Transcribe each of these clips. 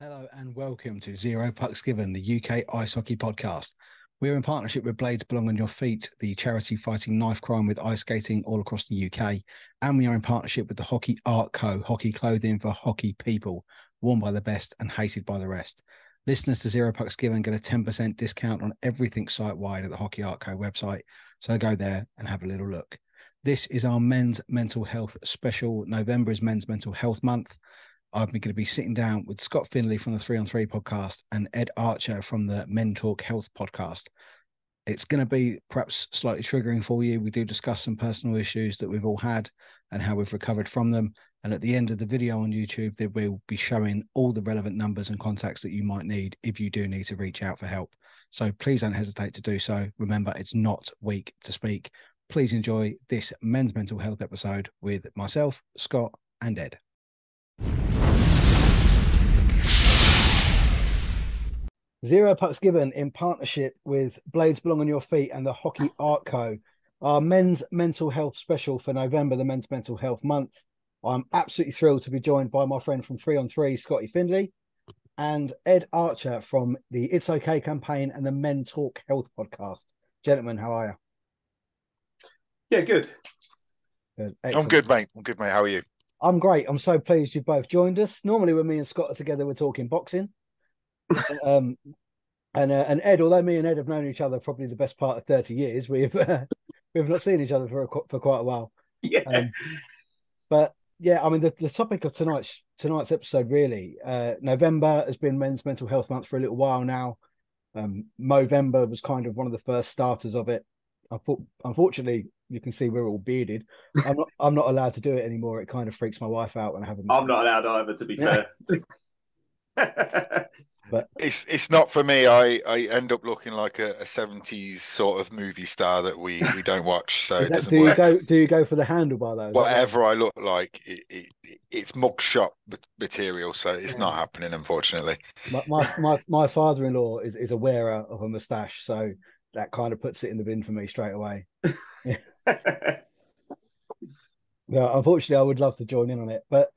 Hello and welcome to Zero Pucks Given, the UK Ice Hockey Podcast. We're in partnership with Blades Belong on Your Feet, the charity fighting knife crime with ice skating all across the UK. And we are in partnership with the Hockey Art Co, hockey clothing for hockey people, worn by the best and hated by the rest. Listeners to Zero Pucks Given get a 10% discount on everything site-wide at the Hockey Art Co website. So go there and have a little look. This is our men's mental health special. November is Men's Mental Health Month. I'm going to be sitting down with Scott Findlay from the 3 on 3 podcast and Ed Archer from the Mentalk Health podcast. It's going to be perhaps slightly triggering for you. We do discuss some personal issues that we've all had and how we've recovered from them. And at the end of the video on YouTube, they will be showing all the relevant numbers and contacts that you might need if you do need to reach out for help. So please don't hesitate to do so. Remember, it's not weak to speak. Please enjoy this men's mental health episode with myself, Scott, and Ed. Zero Pucks Given in partnership with Blades Belong on Your Feet and the Hockey Art Co. Our men's mental health special for November, the Men's Mental Health Month. I'm absolutely thrilled to be joined by my friend from 3 on 3, Scotty Findlay, and Ed Archer from the It's Okay campaign and the Mentalk Health podcast. Gentlemen, how are you? Yeah, good. I'm good, mate. How are you? I'm great. I'm so pleased you both joined us. Normally when me and Scott are together, we're talking boxing. And Ed, although me and Ed have known each other probably the best part of 30 years, we've not seen each other for quite a while. Yeah. But yeah, I mean the topic of tonight's episode really, November has been Men's Mental Health Month for a little while now. Movember was kind of one of the first starters of it. Unfortunately, you can see we're all bearded. I'm not allowed to do it anymore. It kind of freaks my wife out when I have a mistake. I'm not allowed either, to be fair. But it's not for me. I end up looking like a 70s sort of movie star that we don't watch. So it doesn't work. Do you go for the handlebar though? Whatever I look like, it's mugshot material. So it's not happening, unfortunately. My father-in-law is a wearer of a moustache, so that kind of puts it in the bin for me straight away. No, unfortunately, I would love to join in on it, but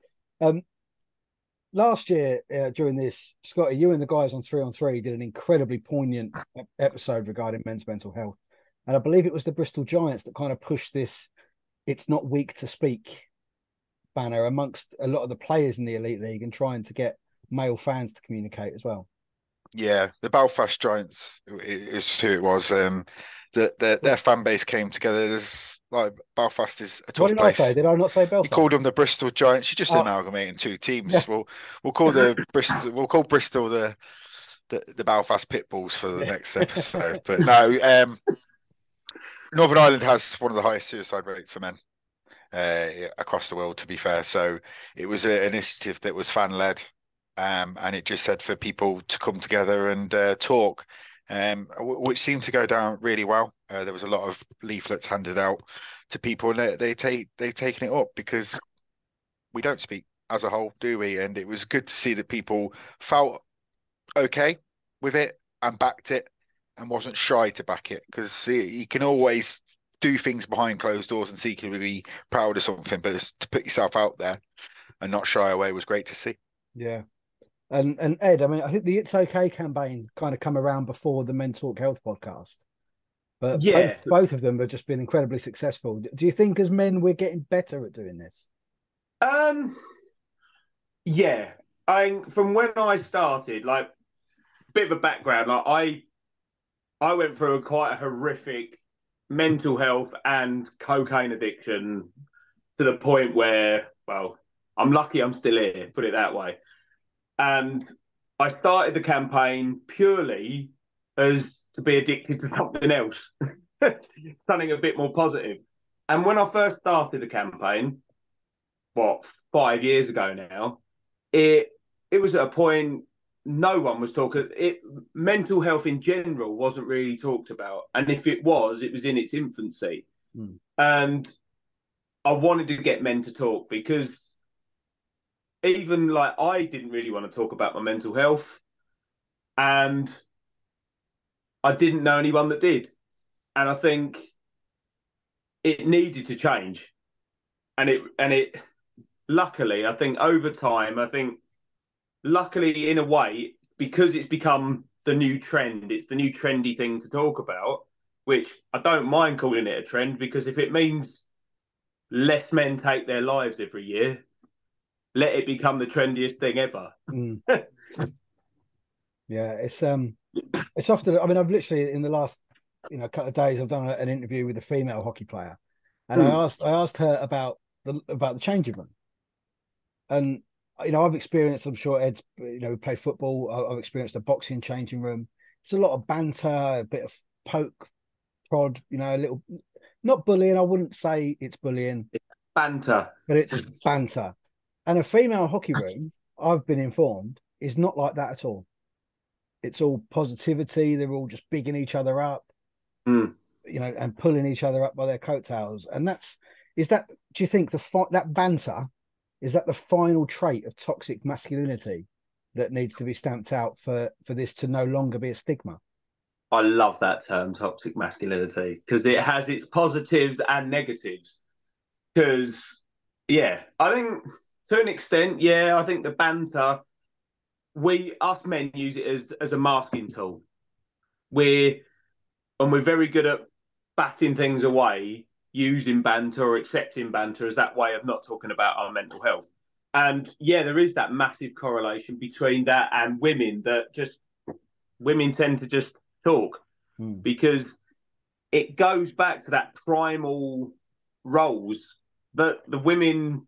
last year during this, Scotty, you and the guys on 3 on 3 did an incredibly poignant episode regarding men's mental health, and I believe it was the Bristol Giants that kind of pushed this "it's not weak to speak" banner amongst a lot of the players in the Elite League and trying to get male fans to communicate as well. Yeah, the Belfast Giants is who it was. Their fan base came together. There's like Belfast is a tough place. Did I not say Belfast? You called them the Bristol Giants. You're just amalgamating two teams. Yeah. We'll call Bristol the Belfast Pitbulls for the next episode. But no, Northern Ireland has one of the highest suicide rates for men across the world, to be fair. So it was an initiative that was fan led. And it just said for people to come together and talk, which seemed to go down really well. There was a lot of leaflets handed out to people, and they've taken it up because we don't speak as a whole, do we? And it was good to see that people felt okay with it and backed it and wasn't shy to back it, because you can always do things behind closed doors and secretly be proud of something, but to put yourself out there and not shy away was great to see. Yeah. And Ed, I mean, I think the It's Okay campaign kind of come around before the Mentalk Health podcast. But yeah, both of them have just been incredibly successful. Do you think as men we're getting better at doing this? Yeah. From when I started, like, a bit of a background, like I went through quite a horrific mental health and cocaine addiction to the point where, well, I'm lucky I'm still here, put it that way. And I started the campaign purely as to be addicted to something else, something a bit more positive. And when I first started the campaign, 5 years ago now, it was at a point no one was talking. Mental health in general wasn't really talked about, and if it was in its infancy. And I wanted to get men to talk because even like I didn't really want to talk about my mental health, and I didn't know anyone that did, and I think it needed to change, and it luckily I think over time luckily in a way because it's become the new trend, it's the new trendy thing to talk about, which I don't mind calling it a trend because if it means less men take their lives every year, let it become the trendiest thing ever. Yeah, it's often. I mean, I've literally in the last couple of days, I've done an interview with a female hockey player, and I asked her about the changing room, and I've experienced. I'm sure Ed's we play football. I've experienced a boxing changing room. It's a lot of banter, a bit of poke, prod. A little, not bullying. I wouldn't say it's bullying. It's banter, but it's banter. And a female hockey room, I've been informed, is not like that at all. It's all positivity. They're all just bigging each other up, and pulling each other up by their coattails. And do you think that banter, is that the final trait of toxic masculinity that needs to be stamped out for this to no longer be a stigma? I love that term, toxic masculinity, because it has its positives and negatives. Because, I think to an extent, I think the banter, us men use it as a masking tool. We're very good at batting things away, using banter or accepting banter as that way of not talking about our mental health. And there is that massive correlation between that and women women tend to just talk because it goes back to that primal roles that the women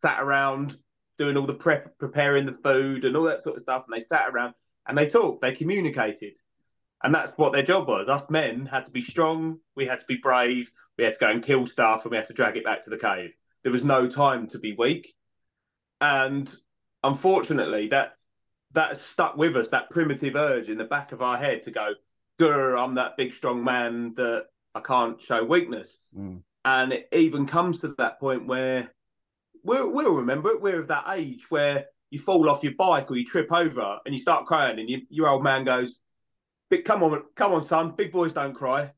sat around doing all the preparing the food and all that sort of stuff, and they sat around and they talked, they communicated, and that's what their job was. Us men had to be strong, we had to be brave, we had to go and kill stuff, and we had to drag it back to the cave. There was no time to be weak, and unfortunately, that has stuck with us. That primitive urge in the back of our head to go, "Grr, I'm that big strong man that I can't show weakness." And it even comes to that point where we'll remember it. We're of that age where you fall off your bike or you trip over and you start crying, and your old man goes, come on, son, big boys don't cry."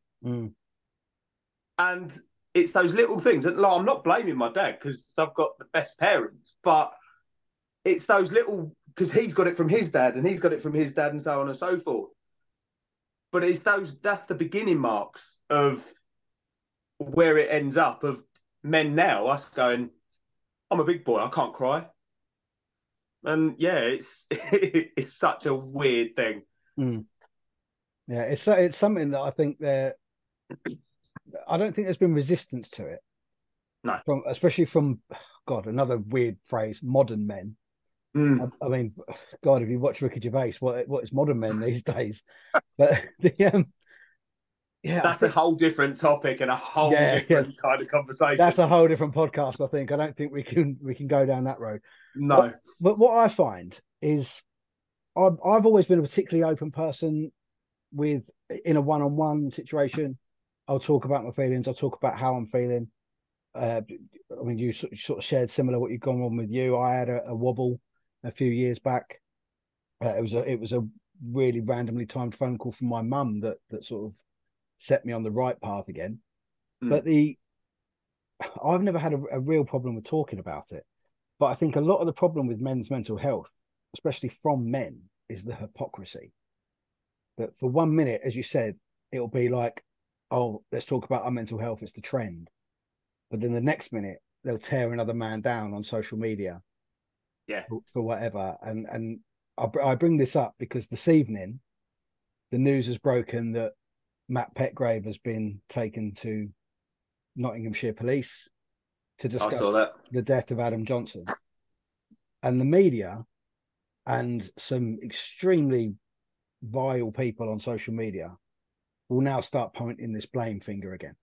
And it's those little things. And I'm not blaming my dad because I've got the best parents, but it's those little, because he's got it from his dad and he's got it from his dad and so on and so forth. But that's the beginning marks of where it ends up, of men now, us going, "I'm a big boy, I can't cry." And it's such a weird thing. Yeah, it's something that I think I don't think there's been resistance to it. No. Especially from, God, another weird phrase, modern men. I mean, God, if you watch Ricky Gervais, what is modern men these days? But that's a whole different topic and a whole different kind of conversation. That's a whole different podcast, I think. I don't think we can go down that road. No. But what I find is I've always been a particularly open person in a one-on-one situation. I'll talk about my feelings. I'll talk about how I'm feeling. I mean, you sort of shared similar what you've gone on with you. I had a wobble a few years back. It was a really randomly timed phone call from my mum that sort of set me on the right path again. But I've never had a real problem with talking about it. But I think a lot of the problem with men's mental health, especially from men, is the hypocrisy. That for 1 minute, as you said, it'll be like, "Oh, let's talk about our mental health, it's the trend." But then the next minute, they'll tear another man down on social media. For whatever. And I bring this up because this evening, the news has broken that Matt Petgrave has been taken to Nottinghamshire Police to discuss the death of Adam Johnson. And the media and some extremely vile people on social media will now start pointing this blame finger again.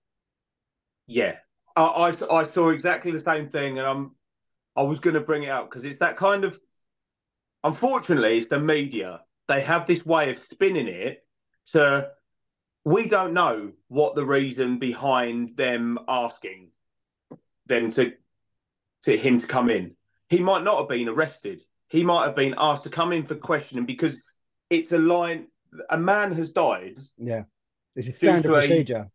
Yeah. I saw exactly the same thing, and I was going to bring it up because it's that kind of, unfortunately, it's the media. They have this way of spinning it to, we don't know what the reason behind them asking them to him to come in. He might not have been arrested. He might have been asked to come in for questioning because it's a line. A man has died. Yeah, it's a standard procedure.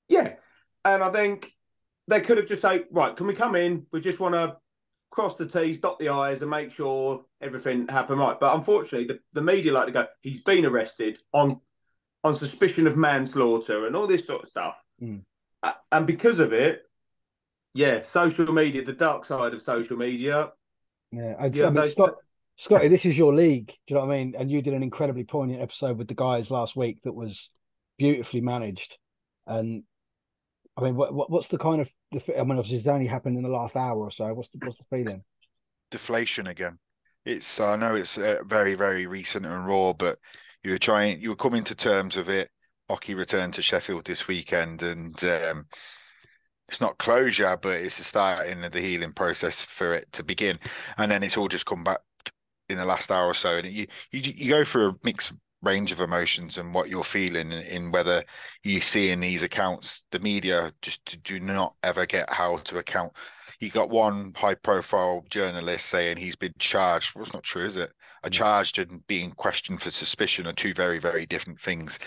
Yeah, and I think they could have just said, right, can we come in? We just want to cross the T's, dot the I's, and make sure everything happened right. But unfortunately, the media like to go, he's been arrested on suspicion of manslaughter and all this sort of stuff. And because of it, yeah, social media, the dark side of social media. Yeah, I mean, Scotty, this is your league. Do you know what I mean? And you did an incredibly poignant episode with the guys last week that was beautifully managed. And I mean, what's the kind of? I mean, obviously, it's only happened in the last hour or so. What's the feeling? Deflation again. I know it's very, very recent and raw, but you were coming to terms with it. Hockey returned to Sheffield this weekend, and it's not closure, but it's the starting of the healing process for it to begin. And then it's all just come back in the last hour or so. And you go through a mixed range of emotions and what you're feeling in whether you see in these accounts, the media just do not ever get how to account. You got one high profile journalist saying he's been charged. Well, it's not true, is it? Charged and being questioned for suspicion are two very, very different things.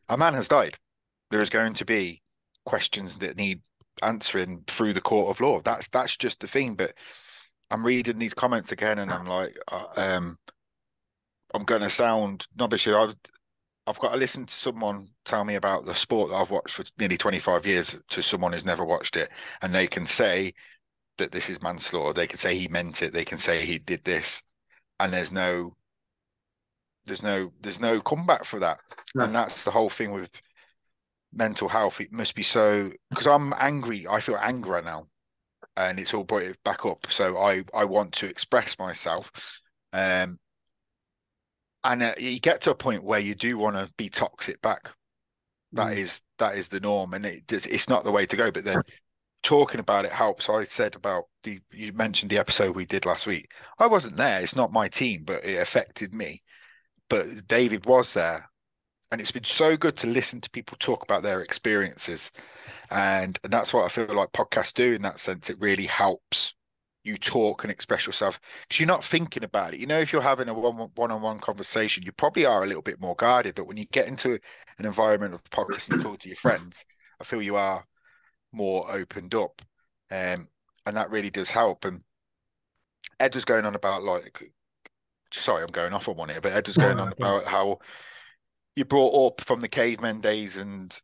A man has died. There is going to be questions that need answering through the court of law. That's just the thing. But I'm reading these comments again, and I'm like, I'm going to sound snobbish. I've got to listen to someone tell me about the sport that I've watched for nearly 25 years to someone who's never watched it, and they can say that this is manslaughter. They can say he meant it. They can say he did this, and there's no comeback for that. No. And that's the whole thing with mental health. It must be so, because I'm angry. I feel anger now, and it's all brought it back up. So I want to express myself, and you get to a point where you do want to be toxic back. That is the norm, and it's not the way to go. But then talking about it helps. I said about you mentioned the episode we did last week. I wasn't there. It's not my team, but it affected me. But David was there. And it's been so good to listen to people talk about their experiences. And that's what I feel like podcasts do in that sense. It really helps you talk and express yourself because you're not thinking about it. You know, if you're having a one-on-one conversation, you probably are a little bit more guarded. But when you get into an environment of podcasting and talk to your friends, I feel you are more opened up. And that really does help. And Ed was going on about sorry, I'm going off on one here, but Ed was going on about how you brought up from the cavemen days and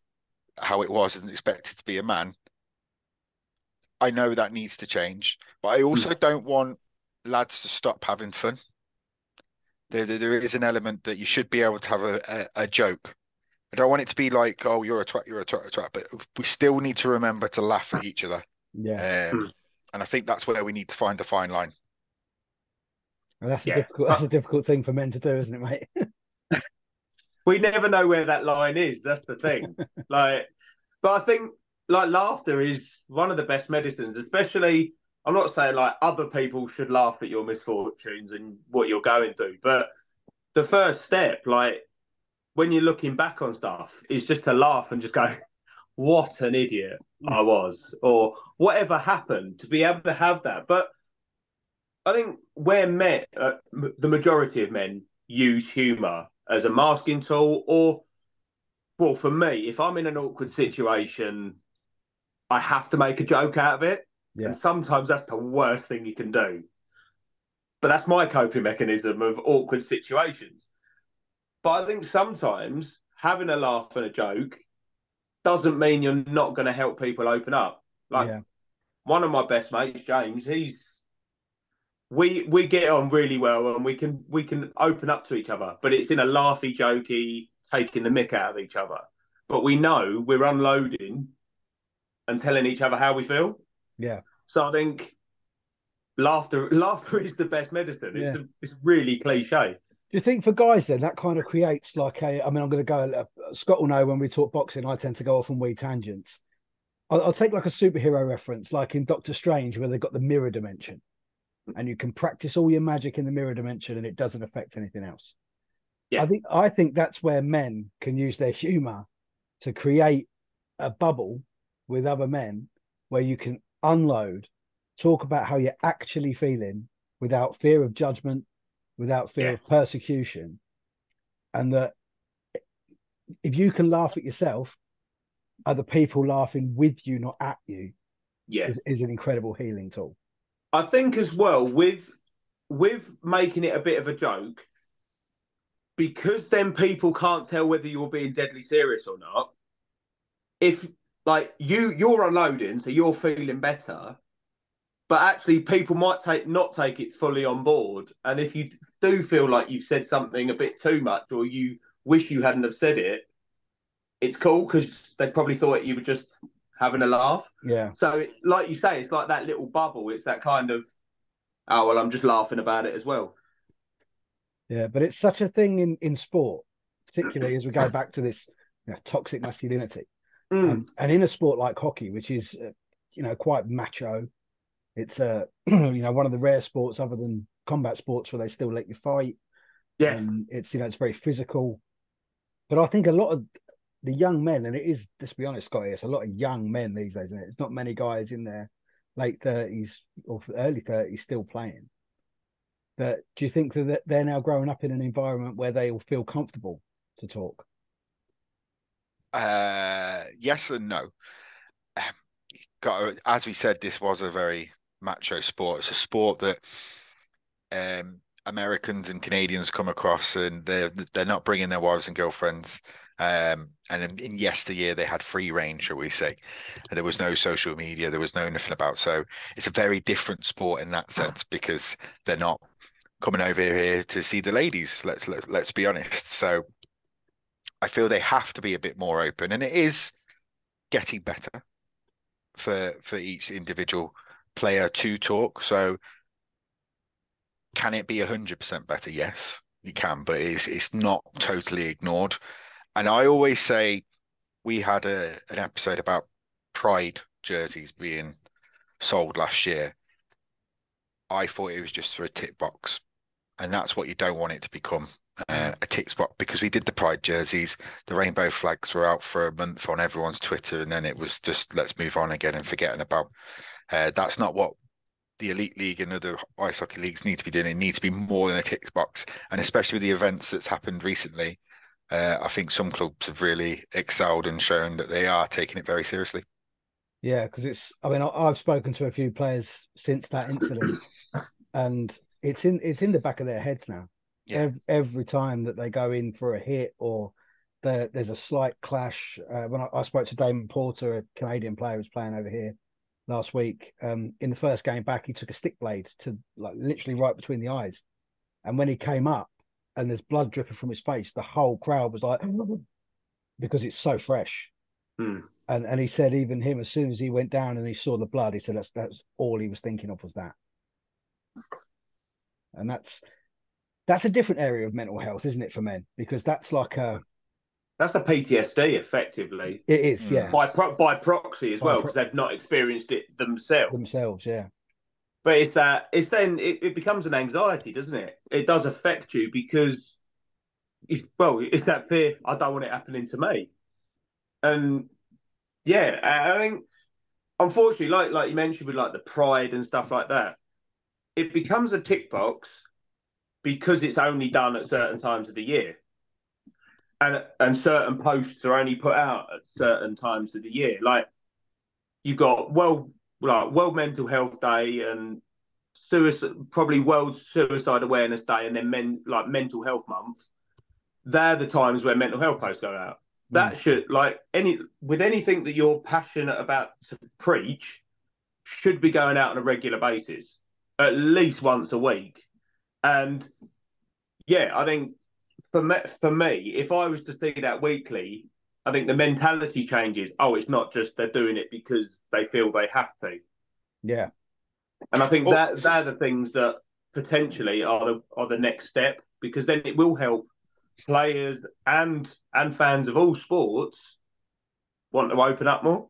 how it wasn't expected to be a man. I know that needs to change, but I also don't want lads to stop having fun. There is an element that you should be able to have a joke. I don't want it to be like, oh, you're a twat, but we still need to remember to laugh at each other. Yeah. And I think that's where we need to find a fine line. And that's a difficult thing for men to do, isn't it, mate? We never know where that line is. That's the thing. But I think laughter is one of the best medicines, especially, I'm not saying other people should laugh at your misfortunes and what you're going through, but the first step, when you're looking back on stuff, is just to laugh and just go, what an idiot I was, or whatever happened, to be able to have that. But I think where men, the majority of men use humour as a masking tool, or, well, for me, if I'm in an awkward situation, I have to make a joke out of it. Yeah. And sometimes that's the worst thing you can do. But that's my coping mechanism of awkward situations. But I think sometimes having a laugh and a joke doesn't mean you're not going to help people open up. One of my best mates, James, we get on really well, and we can open up to each other, but it's in a laughy, jokey, taking the mick out of each other. But we know we're unloading and telling each other how we feel. Yeah. So I think laughter is the best medicine. It's really cliche. Do you think for guys then that kind of creates I'm going to go, Scott will know when we talk boxing, I tend to go off on wee tangents. I'll take a superhero reference, like in Doctor Strange, where they've got the mirror dimension. and you can practice all your magic in the mirror dimension and it doesn't affect anything else. Yeah. I think that's where men can use their humor to create a bubble with other men where you can unload, talk about how you're actually feeling without fear of judgment, without fear of persecution. And that if you can laugh at yourself, other people laughing with you, not at you, is an incredible healing tool. I think as well with making it a bit of a joke, because then people can't tell whether you're being deadly serious or not. If like you're unloading, so you're feeling better, but actually people might not take it fully on board. And if you do feel like you've said something a bit too much, or you wish you hadn't have said it, it's cool because they probably thought you were just having a laugh. Yeah. So, like you say, it's like that little bubble. It's that kind of, oh, well, I'm just laughing about it as well. Yeah, but it's such a thing in sport, particularly as we go back to this toxic masculinity. And in a sport like hockey, which is, quite macho, it's, one of the rare sports other than combat sports where they still let you fight. Yeah. And it's very physical. But I think a lot of the young men, and it is, let's be honest, Scotty, it's a lot of young men these days, isn't it? It's not many guys in their late 30s or early 30s still playing. But do you think that they're now growing up in an environment where they will feel comfortable to talk? Yes and no. As we said, this was a very macho sport. It's a sport that Americans and Canadians come across, and they're not bringing their wives and girlfriends. And in yesteryear, they had free reign, shall we say? And there was no social media, there was no nothing about. So it's a very different sport in that sense because they're not coming over here to see the ladies. Let's be honest. So I feel they have to be a bit more open, and it is getting better for each individual player to talk. So can it be 100% better? Yes, you can, but it's not totally ignored. And I always say we had an episode about Pride jerseys being sold last year. I thought it was just for a tick box, and that's what you don't want it to become. A tick spot, because we did the Pride jerseys, the rainbow flags were out for a month on everyone's Twitter, and then it was just let's move on again and forgetting about. That's not what the Elite League and other ice hockey leagues need to be doing. It needs to be more than a tick box, and especially with the events that's happened recently, I think some clubs have really excelled and shown that they are taking it very seriously. Yeah, because I've spoken to a few players since that incident, and it's in the back of their heads now. Yeah. Every time that they go in for a hit or there's a slight clash. When I spoke to Damon Porter, a Canadian player who's playing over here last week, in the first game back, he took a stick blade to literally right between the eyes. And when he came up and there's blood dripping from his face, the whole crowd was like, because it's so fresh. And he said even him, as soon as he went down and he saw the blood, he said that's all he was thinking of was that. And that's a different area of mental health, isn't it, for men? Because that's the PTSD, effectively. It is, yeah. By proxy as well, because they've not experienced it themselves. Yeah. But it becomes an anxiety, doesn't it? It does affect you because it's that fear. I don't want it happening to me. And yeah, I think unfortunately, like you mentioned with like the Pride and stuff like that, it becomes a tick box because it's only done at certain times of the year. And certain posts are only put out at certain times of the year. Like you've got World Mental Health Day and probably World Suicide Awareness Day, and then Mental Health Month. They're the times where mental health posts go out. That should with anything that you're passionate about to preach should be going out on a regular basis, at least once a week. And yeah, I think for me, if I was to see that weekly, I think the mentality changes. Oh, it's not just they're doing it because they feel they have to. Yeah. And I think that they're the things that potentially are the next step, because then it will help players and fans of all sports want to open up more.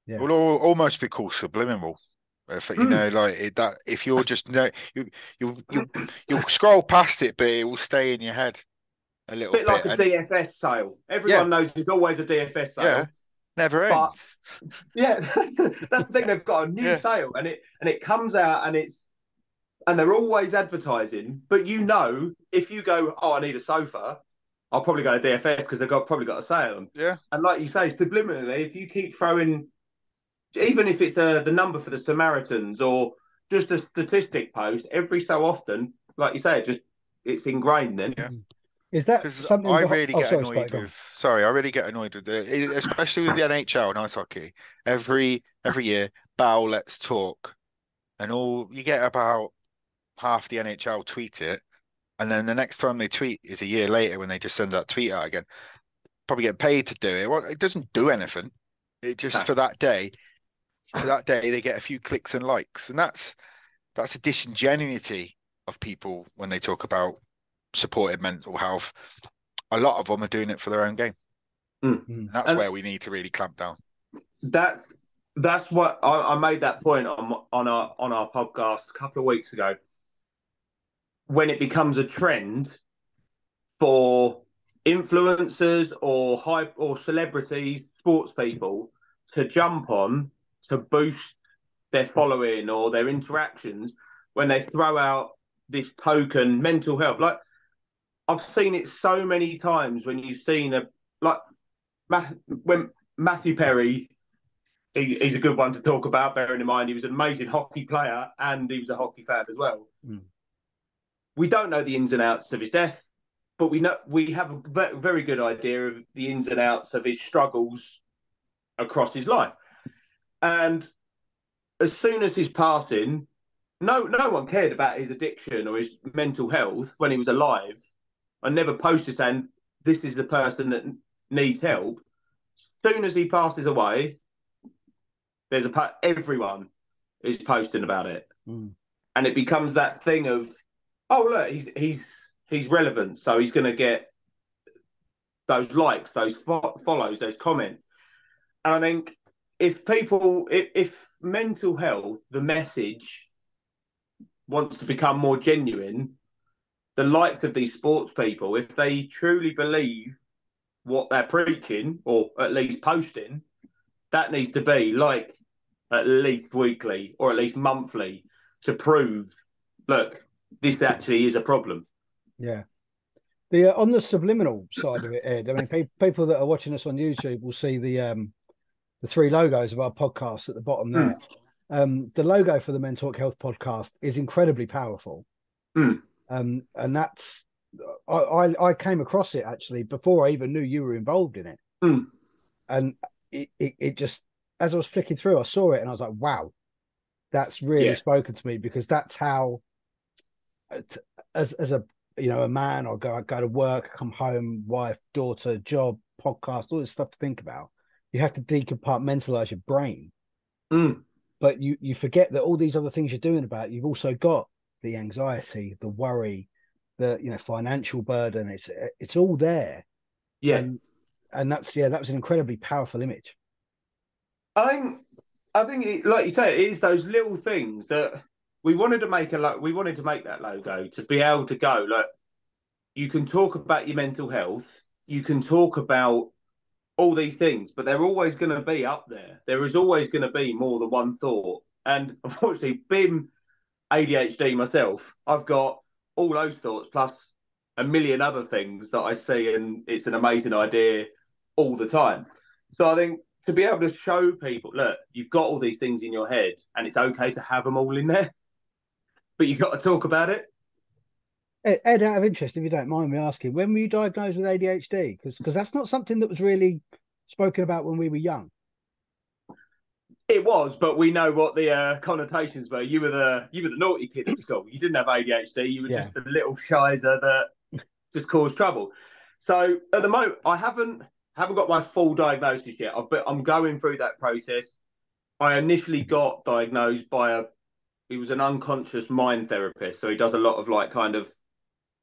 Yeah. It will almost be called subliminal. If, you know, like that, if you're just you'll scroll past it, but it will stay in your head a little Bit like bit. a DFS sale. Yeah, Everyone knows there's always a DFS yeah, sale, never but ends. yeah, that's the thing. They've got a new Yeah, sale, and it comes out, and they're always advertising. But you know, if you go, oh, I need a sofa, I'll probably go to DFS because they've probably got a sale on. yeah, And like you say, subliminally, if you keep throwing, even if it's the number for the Samaritans or just a statistic post every so often, like you say, it's ingrained then. yeah. Is that Because something? I really get Sorry, Scott, annoyed go on. with. Sorry, I really get annoyed with especially with the NHL and ice hockey. Every year, Bow Let's Talk, and all you get about half the NHL tweet it, and then the next time they tweet is a year later when they just send that tweet out again. Probably get paid to do it. Well, it doesn't do anything. It just No. for that day. For that day, they get a few clicks and likes, and that's a disingenuity of people when they talk about supported mental health. A lot of them are doing it for their own game. And that's where we need to really clamp down. That's what I made that point on our podcast a couple of weeks ago. When it becomes a trend for influencers or hype or celebrities, sports people to jump on to boost their following or their interactions, when they throw out this token mental health, like I've seen it so many times when you've seen when Matthew Perry, he's a good one to talk about, bearing in mind he was an amazing hockey player and he was a hockey fan as well. We don't know the ins and outs of his death, but we have a very good idea of the ins and outs of his struggles across his life. And as soon as his passing, no one cared about his addiction or his mental health when he was alive. I never posted saying this is the person that needs help. As soon as he passes away, everyone is posting about it, and it becomes that thing of, oh look, he's relevant, so he's going to get those likes, those follows, those comments. And I think if mental health, the message wants to become more genuine, the likes of these sports people, if they truly believe what they're preaching or at least posting, that needs to be like at least weekly or at least monthly to prove, look, this actually is a problem. Yeah. On the subliminal side of it, Ed, I mean, people that are watching us on YouTube will see the three logos of our podcast at the bottom there. The logo for the Mentalk Health podcast is incredibly powerful. And that's I came across it actually before I even knew you were involved in it. And it just, as I was flicking through, I saw it and I was like, wow, that's really spoken to me, because that's how, as a a man, I go to work, come home, wife, daughter, job, podcast, all this stuff to think about. You have to decompartmentalize your brain. But you forget that all these other things you're doing about it, you've also got the anxiety, the worry, the financial burden. It's all there. And that was an incredibly powerful image. I think like you say, it is those little things that we wanted to make that logo to be able to go, like, you can talk about your mental health, you can talk about all these things, but they're always going to be up there. There is always going to be more than one thought. And unfortunately, being ADHD myself, I've got all those thoughts plus a million other things that I see, and it's an amazing idea all the time. So I think to be able to show people, look, you've got all these things in your head and it's okay to have them all in there, but you've got to talk about it. Ed, out of interest, if you don't mind me asking, when were you diagnosed with ADHD? Because that's not something that was really spoken about when we were young. It was, but we know what the connotations were. You were the naughty kid at school. You didn't have ADHD. You were just a little shizer that just caused trouble. So at the moment, I haven't got my full diagnosis yet, but I'm going through that process. I initially got diagnosed by he was an unconscious mind therapist. So he does a lot of like kind of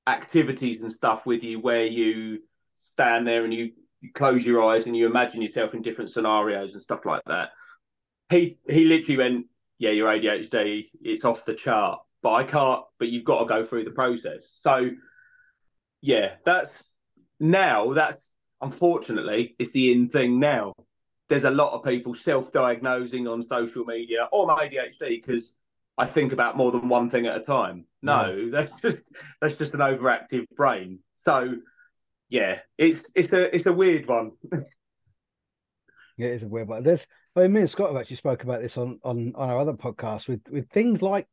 activities and stuff with you where you stand there and you close your eyes and you imagine yourself in different scenarios and stuff like that. He literally went, yeah, your ADHD, it's off the chart, but I can't, but you've got to go through the process. So yeah, that's unfortunately it's the in thing now. There's a lot of people self-diagnosing on social media. Oh, I'm ADHD because I think about more than one thing at a time. No, yeah. that's just an overactive brain. So yeah, it's a weird one. Yeah, it is a weird one. Me and Scott have actually spoke about this on our other podcast with things like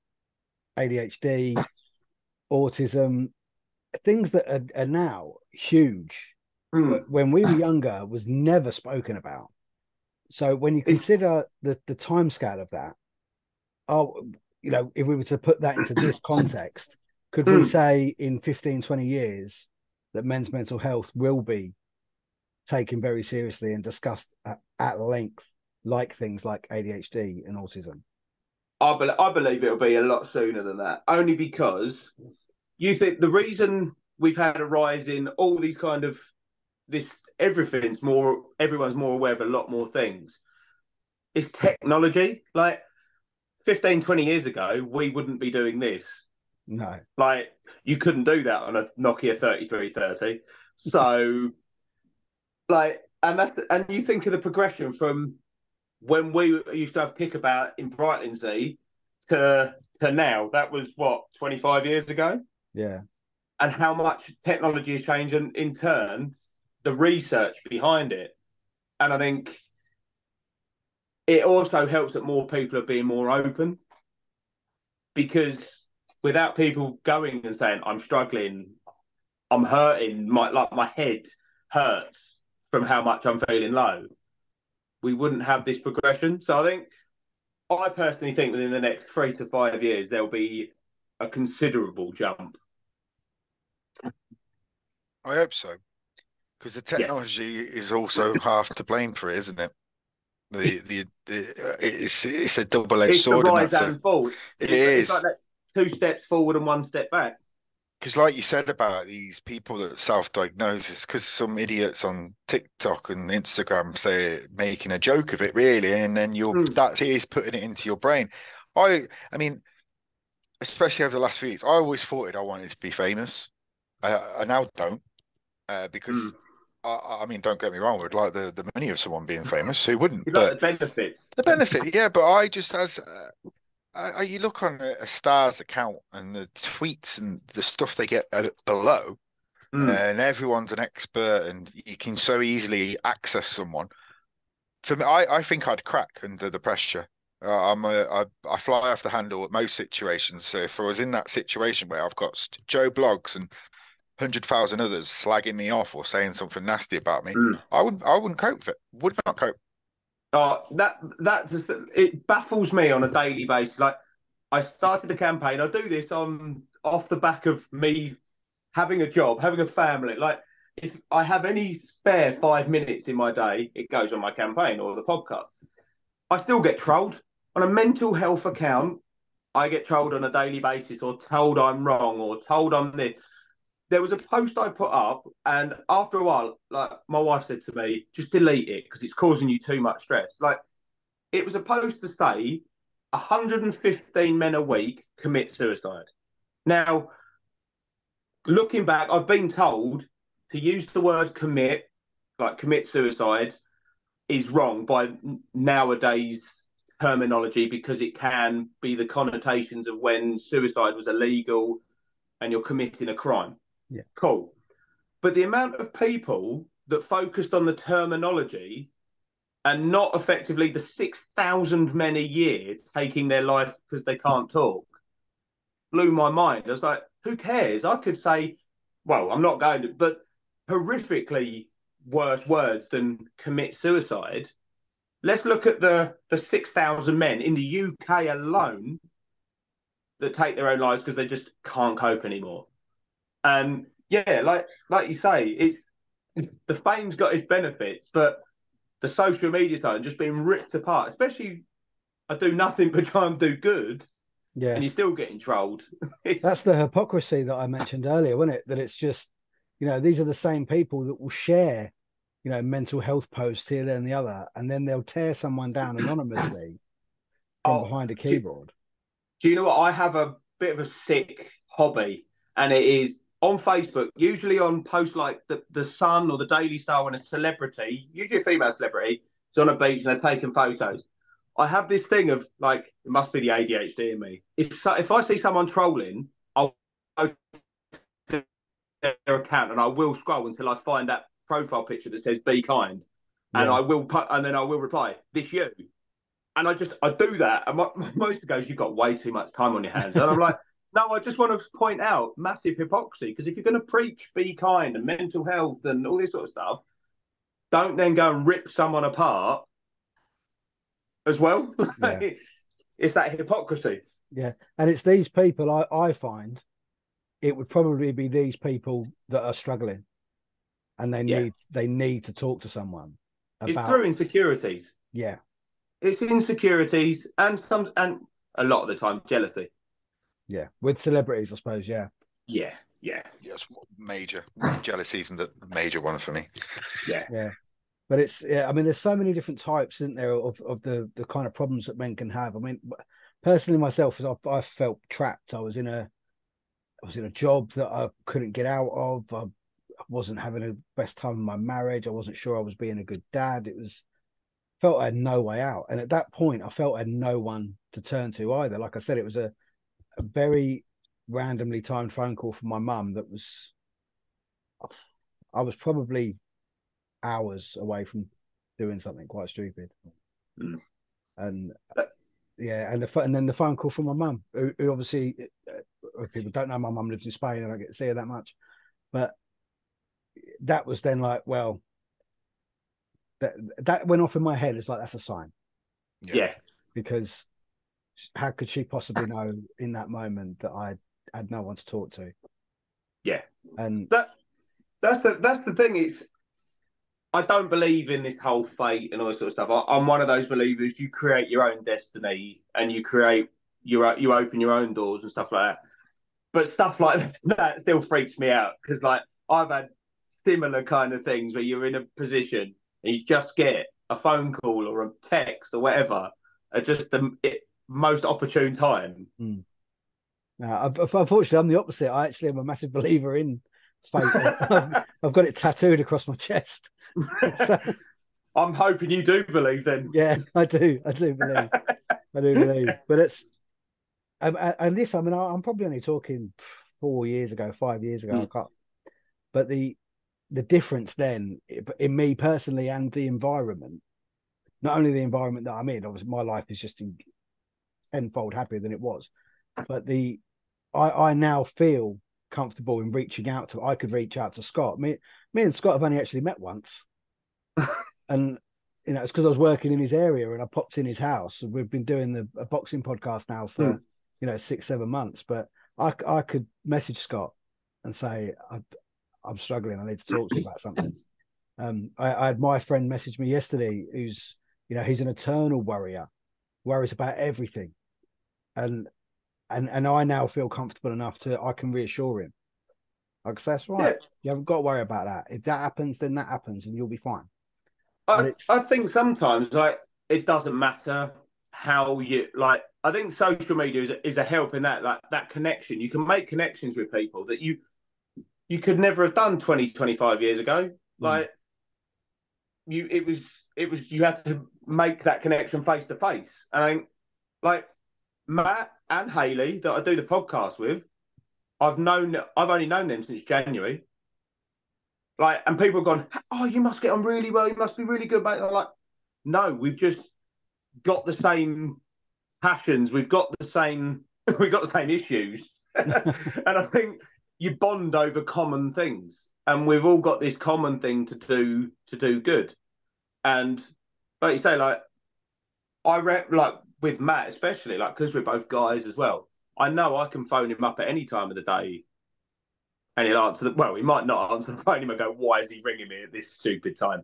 ADHD, autism, things that are now huge. When we were younger, was never spoken about. So when you consider the time scale of that, if we were to put that into this context, could we say in 15, 20 years that men's mental health will be taken very seriously and discussed at length, like things like ADHD and autism? I believe it'll be a lot sooner than that, only because you think the reason we've had a rise in all these kind of everyone's more aware of a lot more things. It's technology. Like 15, 20 years ago, we wouldn't be doing this. No. Like you couldn't do that on a Nokia 3330. So and you think of the progression from when we used to have Kickabout in Brightlingsea to now. That was what, 25 years ago? Yeah. And how much technology has changed, and in turn, the research behind it. And I think it also helps that more people are being more open, because without people going and saying, I'm struggling, I'm hurting, my head hurts from how much I'm feeling low, we wouldn't have this progression. So I personally think within the next 3 to 5 years, there'll be a considerable jump. I hope so, because the technology is also half to blame for it, isn't it? It's a double-edged sword. It's the rise and fall. It's like that 2 steps forward and 1 step back. Because like you said about these people that self-diagnose, it's because some idiots on TikTok and Instagram say making a joke of it, really, and then that is putting it into your brain. I mean, especially over the last few years, I always thought I wanted to be famous. I now don't, because I mean, don't get me wrong, I would like the money of someone being famous. Who wouldn't? You like the benefits. The benefit, yeah. But I just you look on a Star's account and the tweets and the stuff they get below, and everyone's an expert, and you can so easily access someone. For me, I think I'd crack under the pressure. I fly off the handle at most situations. So if I was in that situation where I've got Joe Blogs and 100,000 others slagging me off or saying something nasty about me, I wouldn't cope with it. Would not cope. That just, it baffles me on a daily basis. Like, I started the campaign. I do this off the back of me having a job, having a family. Like, if I have any spare 5 minutes in my day, it goes on my campaign or the podcast. I still get trolled on a mental health account. I get trolled on a daily basis, or told I'm wrong, or told I'm this. There was a post I put up, and after a while, like, my wife said to me, just delete it because it's causing you too much stress. Like, it was a post to say 115 men a week commit suicide. Now, looking back, I've been told to use the word commit, like commit suicide, is wrong by nowadays terminology, because it can be the connotations of when suicide was illegal and you're committing a crime. Yeah. Cool. But the amount of people that focused on the terminology and not effectively the 6,000 men a year taking their life because they can't talk blew my mind. I was like, who cares? I could say, well, I'm not going to, but horrifically worse words than commit suicide. Let's look at the 6,000 men in the UK alone that take their own lives because they just can't cope anymore. And yeah, like you say, it's the fame's got its benefits, but the social media side just being ripped apart, especially I do nothing but try and do good. Yeah. And you're still getting trolled. That's the hypocrisy that I mentioned earlier, wasn't it? That it's just, these are the same people that will share, mental health posts here, there, and the other, and then they'll tear someone down anonymously. from behind a keyboard. Do you know what? I have a bit of a sick hobby, and it is on Facebook, usually on posts like the Sun or the Daily Star, when a celebrity, usually a female celebrity, is on a beach and they're taking photos. I have this thing of like, it must be the ADHD in me. If I see someone trolling, I'll go to their account and I will scroll until I find that profile picture that says "Be kind," and I will put, and then I will reply, "This you." And I do that. And most goes, "You've got way too much time on your hands." And I'm like, no, I just want to point out massive hypocrisy. Because if you're going to preach be kind and mental health and all this sort of stuff, don't then go and rip someone apart as well. Yeah. It's that hypocrisy. Yeah. And it's these people I find it would probably be these people that are struggling and they need to talk to someone about. It's through insecurities. Yeah. It's insecurities and a lot of the time jealousy. Yeah, with celebrities, I suppose. Yeah. Yes, major jealousy is the major one for me. Yeah. But it's I mean, there's so many different types, isn't there, of the kind of problems that men can have. I mean, personally, myself, I felt trapped. I was in a job that I couldn't get out of. I wasn't having the best time in my marriage. I wasn't sure I was being a good dad. Felt I had no way out. And at that point, I felt I had no one to turn to either. Like I said, it was a very randomly timed phone call from my mum that I was probably hours away from doing something quite stupid. And and then the phone call from my mum, who obviously, people don't know, my mum lives in Spain and I don't get to see her that much. But that was then like, well, that went off in my head. It's like, that's a sign. Yeah. Because how could she possibly know in that moment that I had no one to talk to? Yeah. And that's the thing. I don't believe in this whole fate and all this sort of stuff. I'm one of those believers. You create your own destiny and you open your own doors and stuff like that. But stuff like that still freaks me out because, like, I've had similar kind of things where you're in a position and you just get a phone call or a text or whatever at just the most opportune time. Now, unfortunately, I'm the opposite. I actually am a massive believer in fate. I've got it tattooed across my chest. So, I'm hoping you do believe then. Yeah, I do believe. But it's and this, I mean, I'm probably only talking 5 years ago. I can't. But the difference then in me personally and the environment, not only the environment that I'm in, obviously my life is just tenfold happier than it was, but I now feel comfortable in reaching out to. I could reach out to Scott. Me and Scott have only actually met once, and it's because I was working in his area and I popped in his house. We've been doing a boxing podcast now for 6-7 months, but I could message Scott and say I'm struggling. I need to talk to you about something. I had my friend message me yesterday, who's he's an eternal worrier, worries about everything, and I now feel comfortable enough I can reassure him. Like, say, that's right. Yeah. You haven't got to worry about that. If that happens, then that happens, and you'll be fine. I think sometimes it doesn't matter how you like. I think social media is a help in that connection. You can make connections with people that you could never have done 20, 25 years ago. Like you had to make that connection face to face. And I think, like, Matt and Hayley that I do the podcast with, I've only known them since January. Like, and people have gone, "Oh, you must get on really well. You must be really good, mate." I'm like, no, we've just got the same passions. We've got the same issues, and I think you bond over common things, and we've all got this common thing to do good. And like you say, like like with Matt especially, like, because we're both guys as well, I know I can phone him up at any time of the day and he'll answer he might not answer the phone. He might go, "Why is he ringing me at this stupid time?"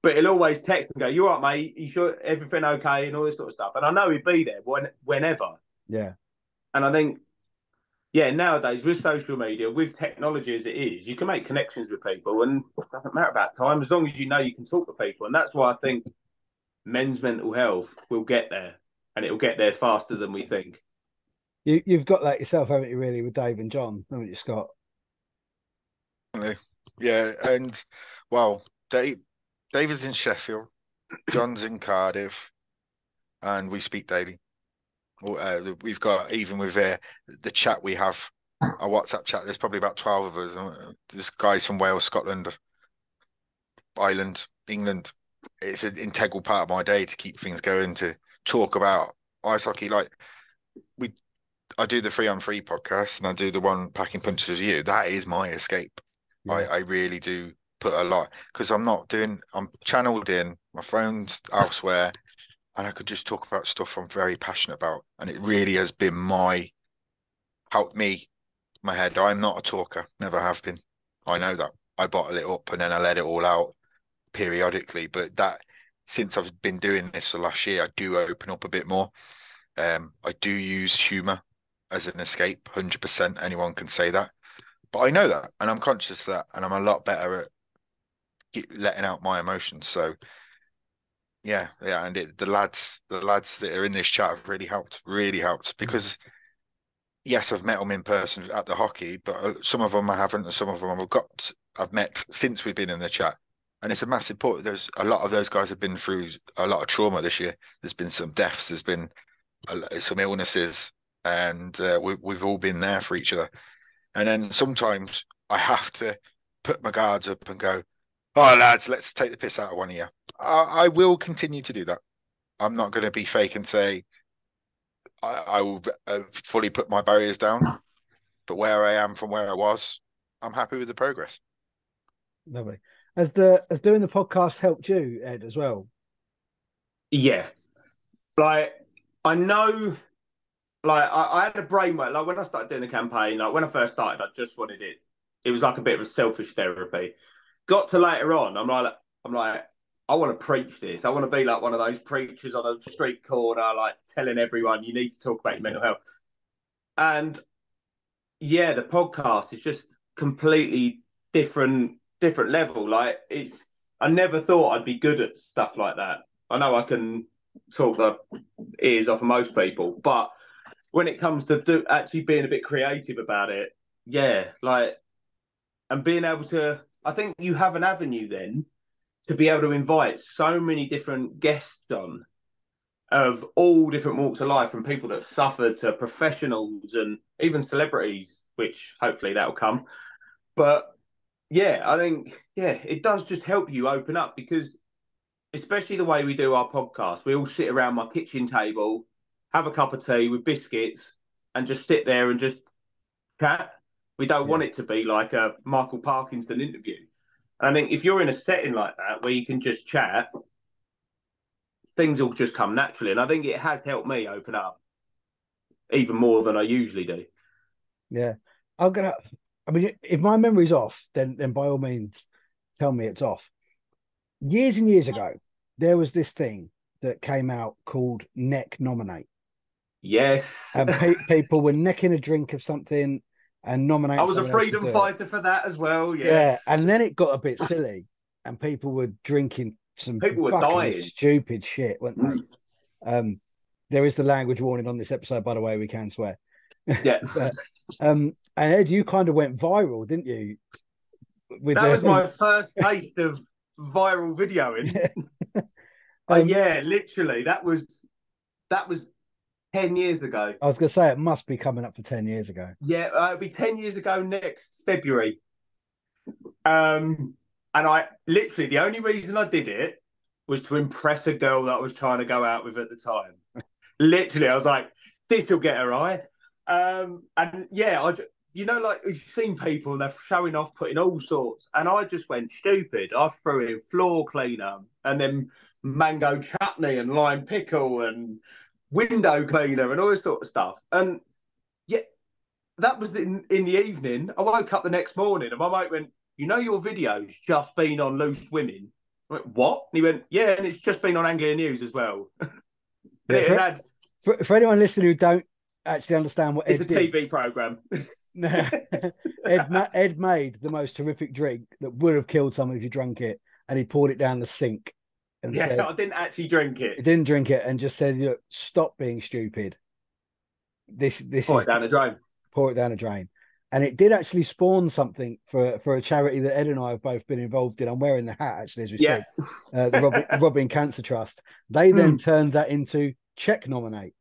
But he'll always text and go, "You all right, mate? You sure everything okay?" and all this sort of stuff. And I know he'd be there whenever. Yeah. And I think, nowadays with social media, with technology as it is, you can make connections with people, and it doesn't matter about time as long as you know you can talk to people. And that's why I think men's mental health will get there. and it'll get there faster than we think. You've got that yourself, haven't you, really, with Dave and John, haven't you, Scott? Yeah, and well, David's in Sheffield, John's in Cardiff, and we speak daily. We've got, even with the chat we have, our WhatsApp chat, there's probably about 12 of us. There's guys from Wales, Scotland, Ireland, England. It's an integral part of my day to keep things going, to talk about ice hockey. Like I do the 3-on-3 podcast, and I do the one packing punches with you. That is my escape. Yeah. I really do put a lot, because I'm channeled in, my phone's elsewhere, and I could just talk about stuff I'm very passionate about. And it really has been helped me, my head. I'm not a talker, never have been. I know that. I bottle it up and then I let it all out periodically. But since I've been doing this for last year, I do open up a bit more. I do use humour as an escape, 100%. Anyone can say that. But I know that, and I'm conscious of that, and I'm a lot better at letting out my emotions. So yeah, and the lads that are in this chat have really helped, because yes, I've met them in person at the hockey, but some of them I haven't, and some of them I've met since we've been in the chat, and it's a massive point. There's a lot of those guys have been through a lot of trauma this year. There's been some deaths, there's been some illnesses, and we've all been there for each other. And then sometimes I have to put my guards up and go, "Oh, lads, let's take the piss out of one of you." I will continue to do that. I'm not going to be fake and say I will fully put my barriers down. But where I am from where I was, I'm happy with the progress. Lovely. Has doing the podcast helped you, Ed, as well? Yeah. Like, I know, like, I had a brainwave. Like, when I started doing the campaign, like, when I first started, I just wanted it. It was like a bit of a selfish therapy. Got to later on, I'm like, I want to preach this. I want to be like one of those preachers on a street corner, like telling everyone you need to talk about your mental health. And yeah, the podcast is just completely different level. Like, I never thought I'd be good at stuff like that. I know I can talk the ears off of most people, but when it comes to actually being a bit creative about it, yeah, like, and being able to, I think you have an avenue then to be able to invite so many different guests on of all different walks of life, from people that have suffered to professionals and even celebrities, which hopefully that'll come. But yeah, I think, yeah, it does just help you open up, because especially the way we do our podcast, we all sit around my kitchen table, have a cup of tea with biscuits, and just sit there and just chat. We don't want it to be like a Michael Parkinson interview. And I think if you're in a setting like that where you can just chat, things will just come naturally. And I think it has helped me open up even more than I usually do. Yeah. I mean, if my memory's off, then by all means, tell me it's off. Years and years ago, there was this thing that came out called Neck Nominate. Yes. And people were necking a drink of something and nominating. I was a freedom fighter for that as well. Yeah. Yeah. And then it got a bit silly, and people were drinking some people were dying stupid shit, weren't they? There is the language warning on this episode, by the way. We can swear. Yeah. But, and Ed, you kind of went viral, didn't you? That was my first taste of viral videoing. Yeah, literally. That was 10 years ago. I was going to say, it must be coming up for 10 years ago. Yeah, it'll be 10 years ago next February. And I literally, the only reason I did it was to impress a girl that I was trying to go out with at the time. Literally, I was like, this will get her eye. And yeah, like, you've seen people and they're showing off, putting all sorts. And I just went stupid. I threw in floor cleaner and then mango chutney and lime pickle and window cleaner and all this sort of stuff. And yeah, that was in the evening. I woke up the next morning and my mate went, your video's just been on Loose Women. I went, what? And he went, yeah, and it's just been on Anglia News as well. For anyone listening who don't actually understand what it's a TV program. Ed made the most horrific drink that would have killed someone if you drank it, and he poured it down the sink and Yeah, said I didn't actually drink he it. didn't drink it and just said, "Look, stop being stupid. This Pour is it down the drain. pour it down a drain." And it did actually spawn something for a charity that Ed and I have both been involved in. I'm wearing the hat actually as we Yeah. speak. The Robin Cancer Trust. They then Mm. turned that into Check Nominate,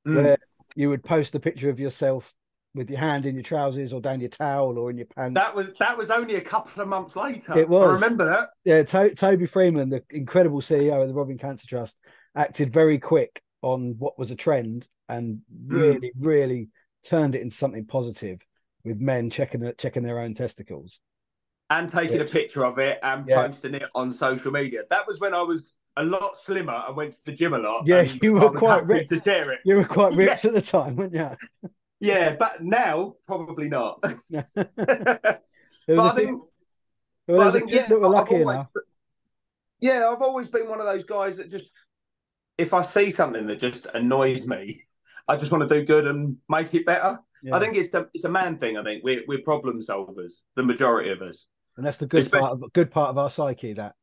where you would post a picture of yourself with your hand in your trousers or down your towel or in your pants. That was only a couple of months later. It was. I remember that. Yeah, Toby Freeman, the incredible CEO of the Robin Cancer Trust, acted very quick on what was a trend and really, really turned it into something positive with men checking their own testicles And taking a picture of it and posting it on social media. That was when I was a lot slimmer and went to the gym a lot. Yeah, and you were quite ripped to share it. You were quite ripped at the time, weren't you? Yeah, but now probably not. But I think that were lucky enough. Yeah, I've always been one of those guys that just, if I see something that just annoys me, I just want to do good and make it better. Yeah. I think it's a man thing. I think we're problem solvers, the majority of us, and that's the good part of our psyche. That.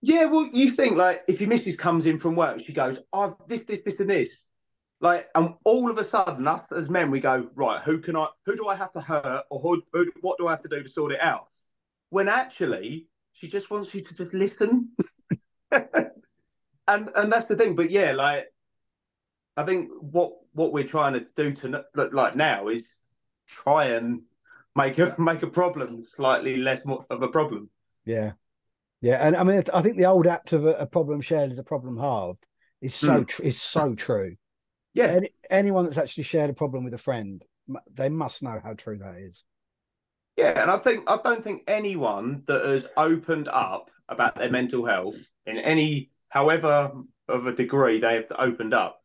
Yeah, well, you think like if your missus comes in from work, she goes, "I've this, and this," like, and all of a sudden, us as men, we go, right, who do I have to hurt, or what do I have to do to sort it out? When actually, she just wants you to just listen, and that's the thing. But yeah, like, I think what we're trying to do to like now is try and make a problem slightly less of a problem. Yeah. Yeah, and I mean, I think the old apt of a problem shared is a problem halved is so true. Yeah, anyone that's actually shared a problem with a friend, they must know how true that is. Yeah, and I don't think anyone that has opened up about their mental health in any, however of a degree they have opened up,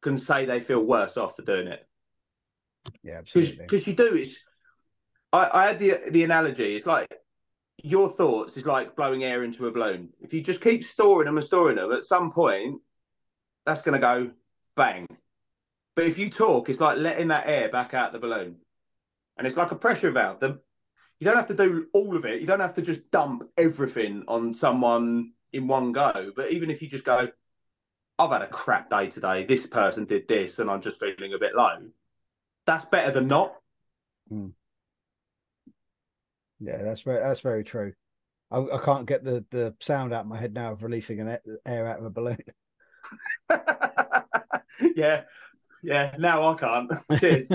can say they feel worse off for doing it. Yeah, absolutely. Because you do. I had the analogy. It's like your thoughts is like blowing air into a balloon. If you just keep storing them, at some point, that's going to go bang. But if you talk, it's like letting that air back out the balloon. And it's like a pressure valve. You don't have to do all of it. You don't have to just dump everything on someone in one go. But even if you just go, I've had a crap day today. This person did this and I'm just feeling a bit low. That's better than not. Mm. Yeah, that's very true. I can't get the sound out of my head now of releasing an air out of a balloon. Yeah. Now I can't. Cheers.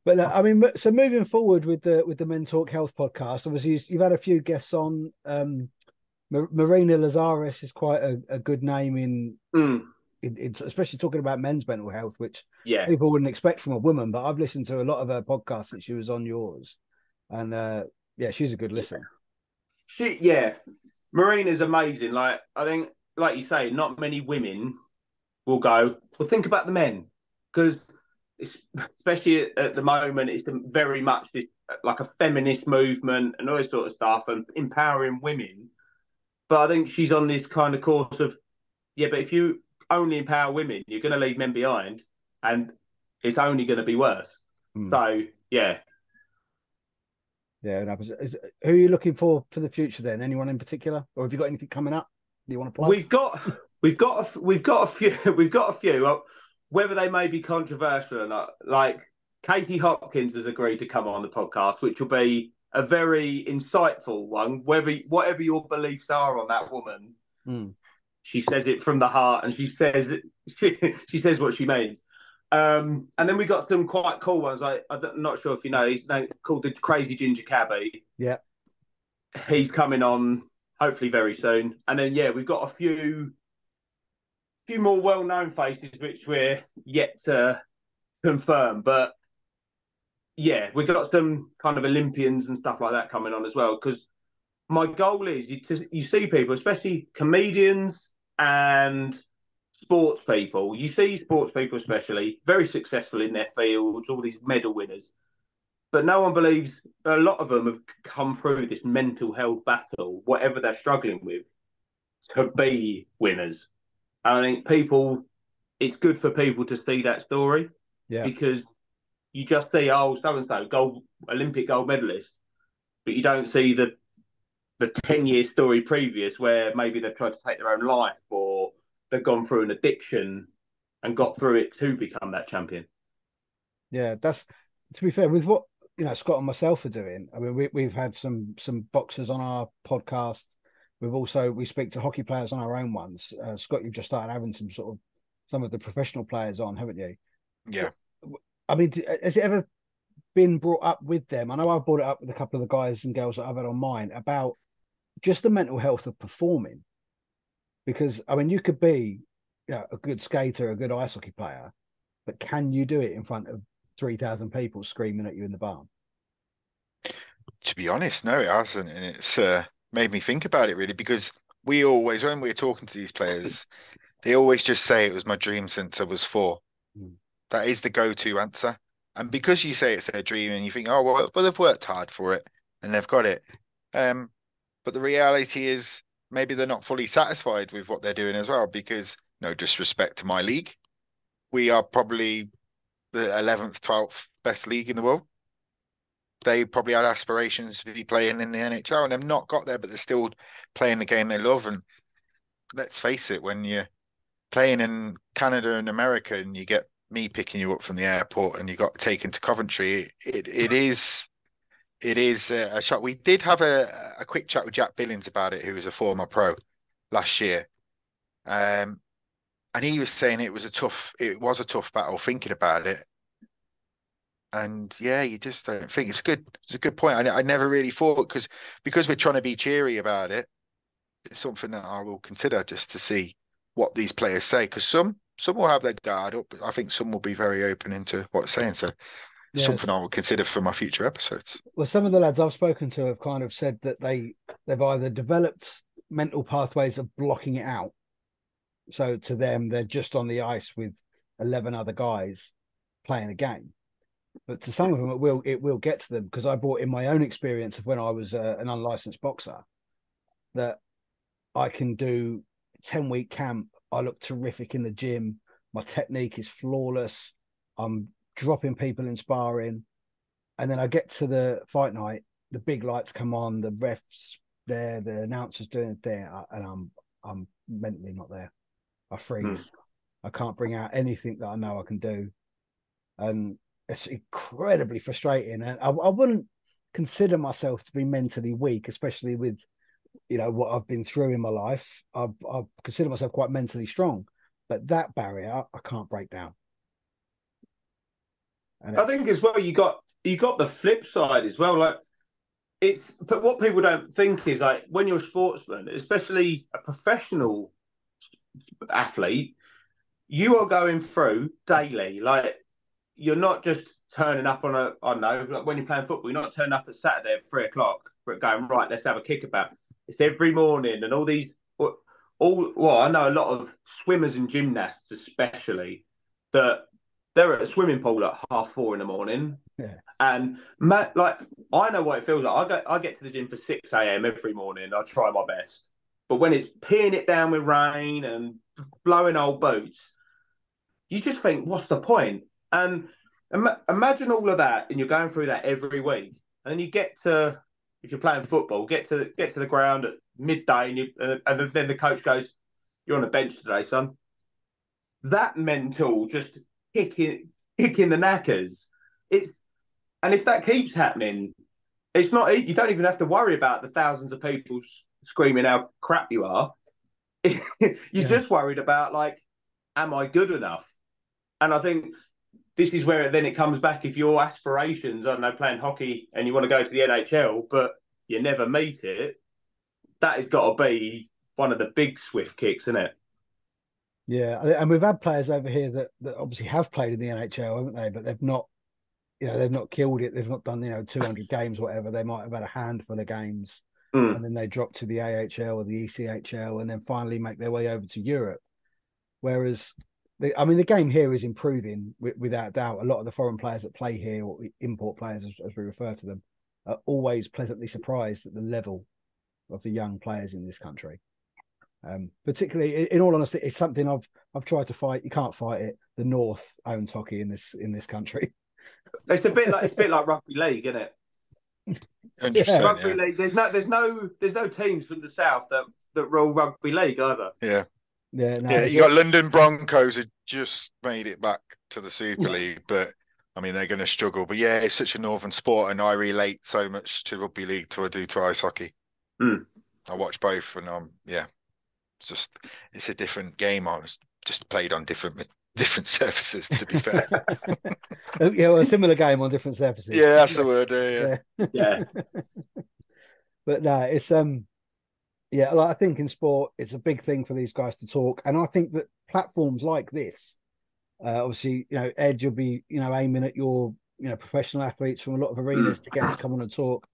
But I mean, so moving forward with the Mentalk Health podcast, obviously you've had a few guests on. Marina Lazaris is quite a good name in especially talking about men's mental health, which people wouldn't expect from a woman. But I've listened to a lot of her podcasts since she was on yours, and she's a good listen. Marina's amazing. Like, I think, like you say, not many women will go, well, think about the men, because especially at the moment, it's very much this like a feminist movement and all this sort of stuff and empowering women. But I think she's on this kind of course of, but if you only empower women, you're going to leave men behind and it's only going to be worse. So, yeah. Yeah. Who are you looking for the future then? Anyone in particular? Or have you got anything coming up you want to plug? We've got a few. Whether they may be controversial or not, like Katie Hopkins has agreed to come on the podcast, which will be a very insightful one. Whatever your beliefs are on that woman, she says it from the heart, and she says what she means. And then we got some quite cool ones. I'm not sure if you know, he's called the Crazy Ginger Cabbie. Yeah, he's coming on hopefully very soon. And then we've got a few more well-known faces which we're yet to confirm, but we've got some kind of Olympians and stuff like that coming on as well, because my goal is you see people, especially comedians and sports people, you see sports people especially very successful in their fields, all these medal winners, but no one believes a lot of them have come through this mental health battle, whatever they're struggling with, to be winners. And I think it's good for people to see that story, because you just see, so-and-so Olympic gold medalist, but you don't see the the 10-year story previous where maybe they've tried to take their own life or they've gone through an addiction and got through it to become that champion. Yeah, that's, to be fair, with what Scott and myself are doing. I mean, we've had some boxers on our podcast. We speak to hockey players on our own ones. Scott, you've just started having some of the professional players on, haven't you? Yeah. I mean, has it ever been brought up with them? I know I've brought it up with a couple of the guys and girls that I've had on mine about just the mental health of performing. Because, I mean, you could be a good skater, a good ice hockey player, but can you do it in front of 3,000 people screaming at you in the barn? To be honest, no, it hasn't. And it's made me think about it really, because we always, when we're talking to these players, they always just say it was my dream since I was 4. That is the go-to answer. And because you say it's their dream and you think, oh, well, they've worked hard for it and they've got it. But the reality is maybe they're not fully satisfied with what they're doing as well, because no disrespect to my league, we are probably the 11th, 12th best league in the world. They probably had aspirations to be playing in the NHL and they've not got there, but they're still playing the game they love. And let's face it, when you're playing in Canada and America and you get me picking you up from the airport and you got taken to Coventry, it is a shock. We did have a quick chat with Jack Billings about it, who was a former pro last year. And he was saying it was a tough battle thinking about it. And yeah, you just don't think it's good. It's a good point. I never really thought, because we're trying to be cheery about it. It's something that I will consider just to see what these players say, because some will have their guard up, but I think some will be very open into what's saying. So it's something I will consider for my future episodes. Well, some of the lads I've spoken to have kind of said that they've either developed mental pathways of blocking it out. So to them, they're just on the ice with 11 other guys playing a game. But to some of them, it will get to them, because I brought in my own experience of when I was an unlicensed boxer, that I can do 10-week camp. I look terrific in the gym. My technique is flawless. I'm dropping people in sparring. And then I get to the fight night, the big lights come on, the refs there, the announcers doing it there, and I'm mentally not there. I freeze. I can't bring out anything that I know I can do. And it's incredibly frustrating. And I wouldn't consider myself to be mentally weak, especially with what I've been through in my life. I consider myself quite mentally strong, but that barrier I can't break down. And I think as well, you got the flip side as well. Like, but what people don't think is, like, when you're a sportsman, especially a professional athlete, you are going through daily. Like, you're not just turning up on I don't know, like when you're playing football, you're not turning up at Saturday at 3:00 going, right, let's have a kickabout. It's every morning, and all these, well, I know a lot of swimmers and gymnasts, especially, that they're at a swimming pool at 4:30 in the morning. Yeah. And like, I know what it feels like. I get to the gym for 6 a.m. every morning. I try my best, but when it's peeing it down with rain and blowing old boots, you just think, what's the point? And imagine all of that, and you're going through that every week, and then you get to, if you're playing football, get to the ground at midday, and then the coach goes, "You're on the bench today, son." That mental just kicking the knackers. And if that keeps happening, it's not. You don't even have to worry about the thousands of people screaming how crap you are. You're just worried about, like, am I good enough? And I think this is where then it comes back. If your aspirations, I don't know, playing hockey and you want to go to the NHL, but you never meet it, that has got to be one of the big swift kicks, isn't it? Yeah, and we've had players over here that obviously have played in the NHL, haven't they? But they've not, they've not killed it. They've not done, 200 games, whatever. They might have had a handful of games, and then they drop to the AHL or the ECHL, and then finally make their way over to Europe. Whereas, the game here is improving without doubt. A lot of the foreign players that play here, or import players, as we refer to them, are always pleasantly surprised at the level of the young players in this country. Particularly, in all honesty, it's something I've tried to fight. You can't fight it. The North owns hockey in this country. It's a bit like rugby league, isn't it? 100%. Rugby league. There's no teams from the south that rule rugby league either. Yeah. Yeah, no, yeah. You got London Broncos who just made it back to the Super League, but I mean they're going to struggle. But yeah, it's such a northern sport, and I relate so much to rugby league to I do to ice hockey. I watch both, and it's a different game. I was just played on different surfaces, to be fair. Yeah, well, a similar game on different surfaces. Yeah, that's the word. Yeah. But no, it's yeah, like I think in sport, it's a big thing for these guys to talk, and I think that platforms like this, obviously, Ed, you'll be, aiming at your, professional athletes from a lot of arenas to get them to come on and talk.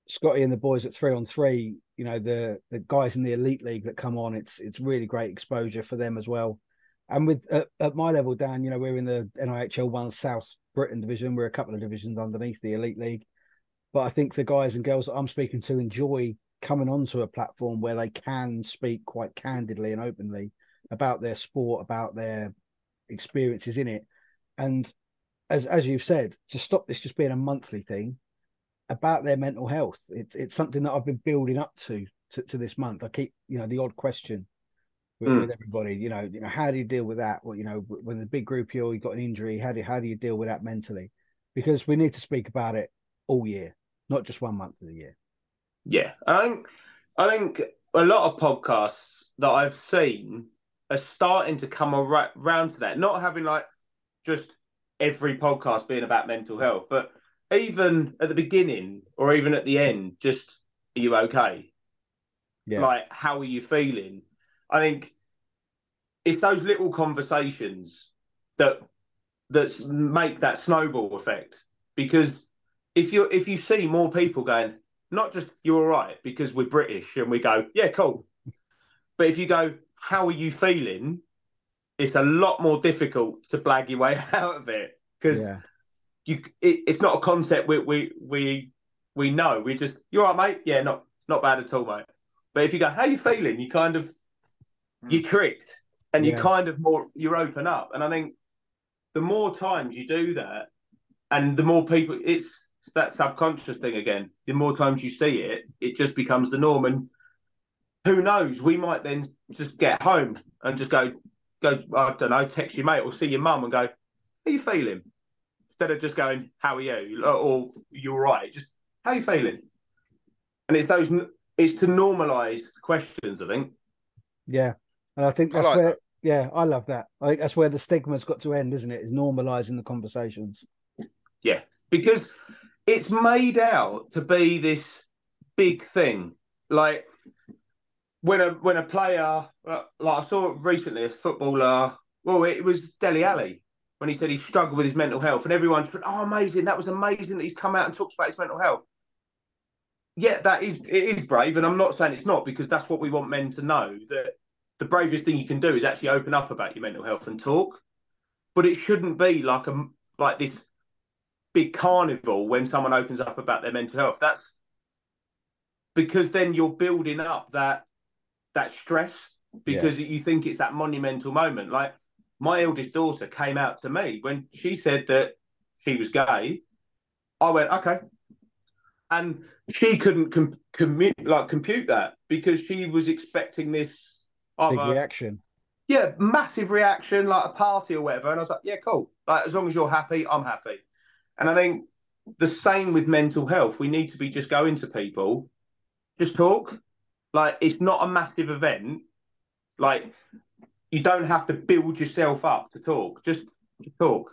Scotty and the boys at 3-on-3, the guys in the elite league that come on, it's really great exposure for them as well. And with at my level, Dan, we're in the NIHL 1 South Britain division. We're a couple of divisions underneath the elite league, but I think the guys and girls that I'm speaking to enjoy coming onto a platform where they can speak quite candidly and openly about their sport, about their experiences in it. And as you've said, to stop this just being a monthly thing, about their mental health. It's something that I've been building up to this month. I keep, the odd question with everybody, how do you deal with that? Well, when the big group you got an injury, how do you deal with that mentally? Because we need to speak about it all year, not just 1 month of the year. Yeah, I think a lot of podcasts that I've seen are starting to come around to that. Not having like just every podcast being about mental health, but even at the beginning or even at the end, just are you okay? Yeah. Like, how are you feeling? I think it's those little conversations that make that snowball effect. Because if you see more people going, not just you're all right because we're British and we go, yeah, cool. But if you go, how are you feeling? It's a lot more difficult to blag your way out of it because it's not a concept we know. We just, you're all right, mate. Yeah, not bad at all, mate. But if you go, how are you feeling? You kind of you're tricked and you kind of you're open up. And I think the more times you do that, and the more people, it's that subconscious thing again. The more times you see it, it just becomes the norm. And who knows? We might then just get home and just go. I don't know, text your mate or see your mum and go, how are you feeling? Instead of just going, how are you? Or you're right. Just how are you feeling? And it's to normalise questions, I think. Yeah. And I think that's where, I love that. I think that's where the stigma's got to end, isn't it? Is normalising the conversations. Yeah, because it's made out to be this big thing. Like when a player, like I saw recently, a footballer, well, it was Dele Alli, when he said he struggled with his mental health, and everyone's went, oh, amazing, that was amazing that he's come out and talked about his mental health. Yeah, it is brave, and I'm not saying it's not, because that's what we want men to know, that the bravest thing you can do is actually open up about your mental health and talk. But it shouldn't be like this big carnival when someone opens up about their mental health. That's because then you're building up that stress because you think it's that monumental moment. Like my eldest daughter came out to me when she said that she was gay. I went, okay. And she couldn't compute that because she was expecting this big reaction. Yeah, massive reaction, like a party or whatever. And I was like, yeah, cool. Like, as long as you're happy, I'm happy. And I think the same with mental health. We need to be just going to people, just talk. Like, it's not a massive event. Like, you don't have to build yourself up to talk. Just talk.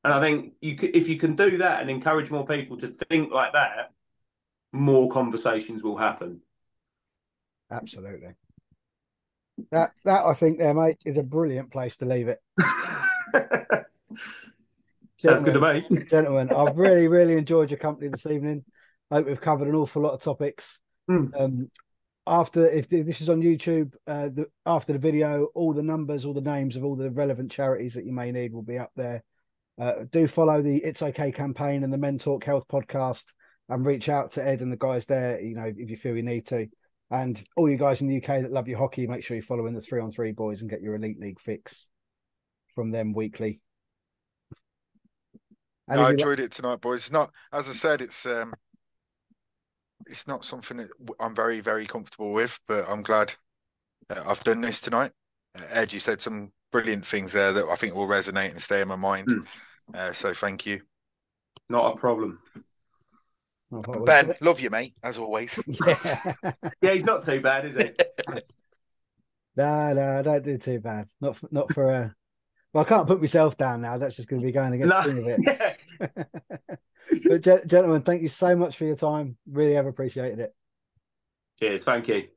And I think if you can do that and encourage more people to think like that, more conversations will happen. Absolutely. That I think there, mate, is a brilliant place to leave it. Sounds good to me. Gentlemen, I've really, really enjoyed your company this evening. I hope we've covered an awful lot of topics. After, if this is on YouTube, after the video, all the numbers, all the names of all the relevant charities that you may need will be up there. Do follow the It's Okay campaign and the Mentalk Health podcast, and reach out to Ed and the guys there, if you feel you need to. And all you guys in the UK that love your hockey, make sure you're following the 3-on-3 boys and get your elite league fix from them weekly. I enjoyed it tonight, boys. It's not, as I said, it's it's not something that I'm very, very comfortable with, but I'm glad I've done this tonight. Ed, you said some brilliant things there that I think will resonate and stay in my mind. So thank you. Not a problem. Ben, love you, mate, as always. Yeah. Yeah, he's not too bad, is he? No, don't do too bad. Not for well, I can't put myself down now. That's just going to be going against the thing of it. Yeah. But gentlemen, thank you so much for your time. Really have appreciated it. Cheers. Thank you.